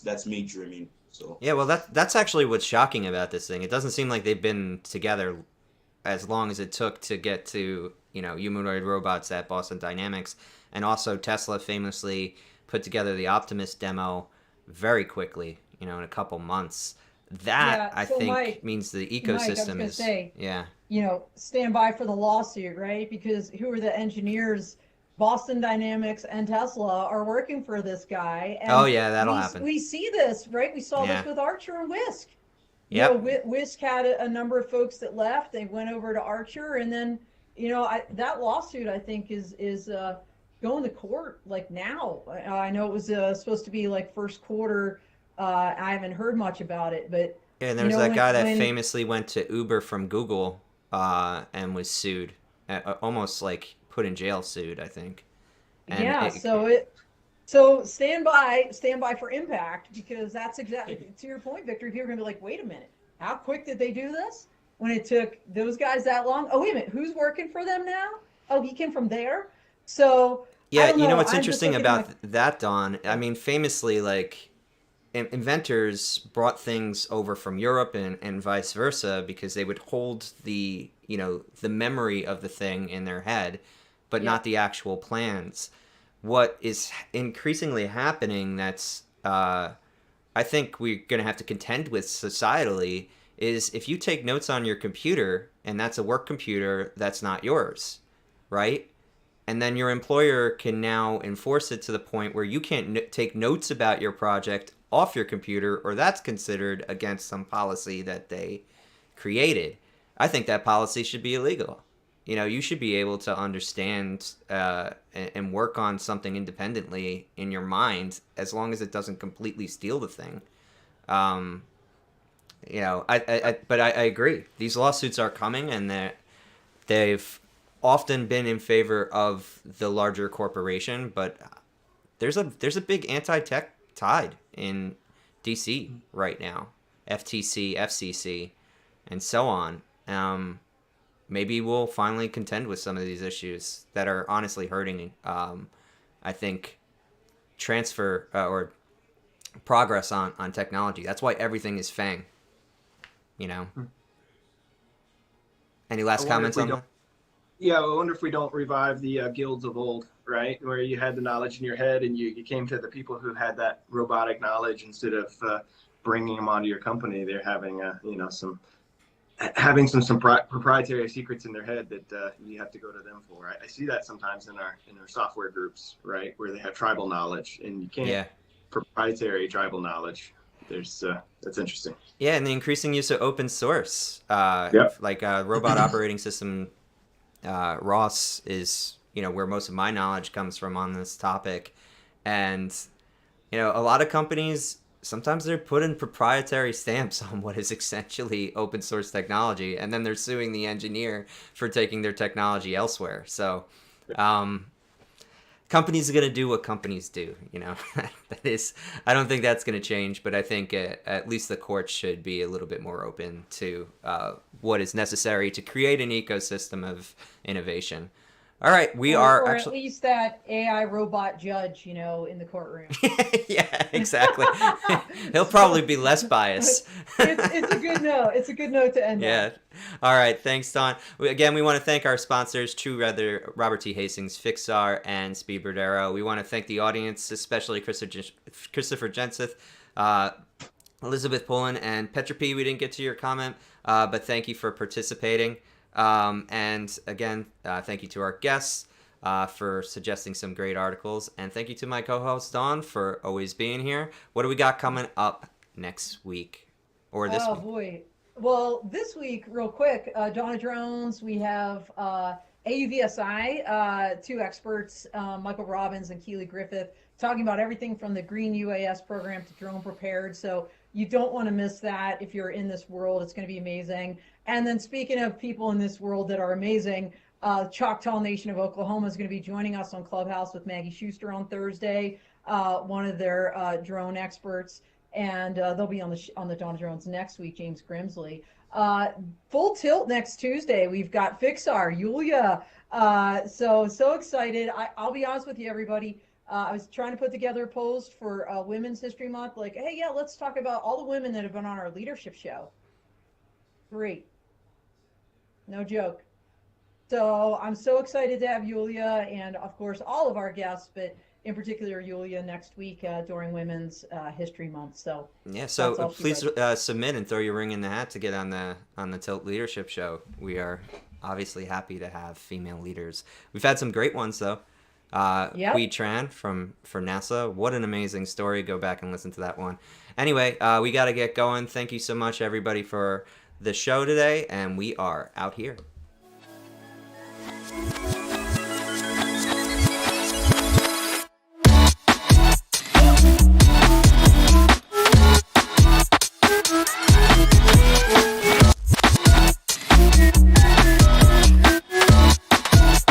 that's me dreaming. So yeah, well, that's actually what's shocking about this thing. It doesn't seem like they've been together as long as it took to get to humanoid robots at Boston Dynamics, and also Tesla famously put together the Optimus demo very quickly, in a couple months. That, I think, Mike, means the ecosystem is... Say, stand by for the lawsuit, right? Because who are the engineers? Boston Dynamics and Tesla are working for this guy. And oh, yeah, that'll happen. We see this, right? We saw this with Archer and Wisk. Yep. Wisk had a number of folks that left. They went over to Archer, and then, that lawsuit, I think, is going to court like now. I know it was supposed to be like first quarter. I haven't heard much about it, but yeah, and there was that guy that famously went to Uber from Google and was sued, almost like put in jail, sued, I think. And yeah, so stand by for impact, because that's exactly to your point, Victor. If you're going to be like, wait a minute, how quick did they do this? When it took those guys that long? Oh, wait a minute, who's working for them now? Oh, he came from there. So yeah, what's interesting about that, Dawn? I mean, famously, like, inventors brought things over from Europe and vice versa because they would hold the memory of the thing in their head, but not the actual plans. What is increasingly happening that's I think we're going to have to contend with societally is if you take notes on your computer and that's a work computer that's not yours, right? And then your employer can now enforce it to the point where you can't take notes about your project off your computer, or that's considered against some policy that they created. I think that policy should be illegal. You should be able to understand and work on something independently in your mind as long as it doesn't completely steal the thing. But I agree. These lawsuits are coming, and they've often been in favor of the larger corporation, but there's a big anti-tech tide in DC right now. FTC, FCC, and so on. Maybe we'll finally contend with some of these issues that are honestly hurting, I think, transfer or progress on technology. That's why everything is FANG. Any last comments on that? Yeah, I wonder if we don't revive the guilds of old, right? Where you had the knowledge in your head and you came to the people who had that robotic knowledge instead of bringing them onto your company. They're having some proprietary secrets in their head that you have to go to them for. I see that sometimes in our software groups, right, where they have tribal knowledge and you can't proprietary tribal knowledge. That's interesting. Yeah, and the increasing use of open source, like robot operating system. ROS is where most of my knowledge comes from on this topic, and a lot of companies sometimes they're putting proprietary stamps on what is essentially open source technology, and then they're suing the engineer for taking their technology elsewhere. So companies are going to do what companies do. That is, I don't think that's going to change, but I think at least the courts should be a little bit more open to what is necessary to create an ecosystem of innovation. All right, or at least that AI robot judge, in the courtroom. Yeah, exactly. He'll probably be less biased. It's a good note. It's a good note to end on. Yeah. All right. Thanks, Don. Again, we want to thank our sponsors, True Weather, Robert T. Hastings, Fixar, and Speed Bordero. We want to thank the audience, especially Christopher Jenseth. Elizabeth Pullen and Petra P. We didn't get to your comment, but thank you for participating. And again, thank you to our guests for suggesting some great articles. And thank you to my co-host, Dawn, for always being here. What do we got coming up next week or this week? Oh, boy. Well, this week, real quick, Donna Drones, we have AUVSI, two experts, Michael Robbins and Keely Griffith, talking about everything from the Green UAS program to Drone Prepared. So you don't want to miss that if you're in this world. It's going to be amazing. And then speaking of people in this world that are amazing, Choctaw Nation of Oklahoma is going to be joining us on Clubhouse with Maggie Schuster on Thursday, one of their drone experts. And they'll be on the Donna Drones next week, James Grimsley. Full tilt next Tuesday. We've got Fixar, Yulia. So excited. I'll be honest with you, everybody. I was trying to put together a post for Women's History Month, like, hey, yeah, let's talk about all the women that have been on our leadership show. Great. No joke. So I'm so excited to have Yulia and, of course, all of our guests, but in particular Yulia next week during Women's History Month. So yeah, so please submit and throw your ring in the hat to get on the Tilt Leadership Show. We are obviously happy to have female leaders. We've had some great ones though. Hui Tran for NASA. What an amazing story. Go back and listen to that one. Anyway, we got to get going. Thank you so much everybody for the show today, and we are out here.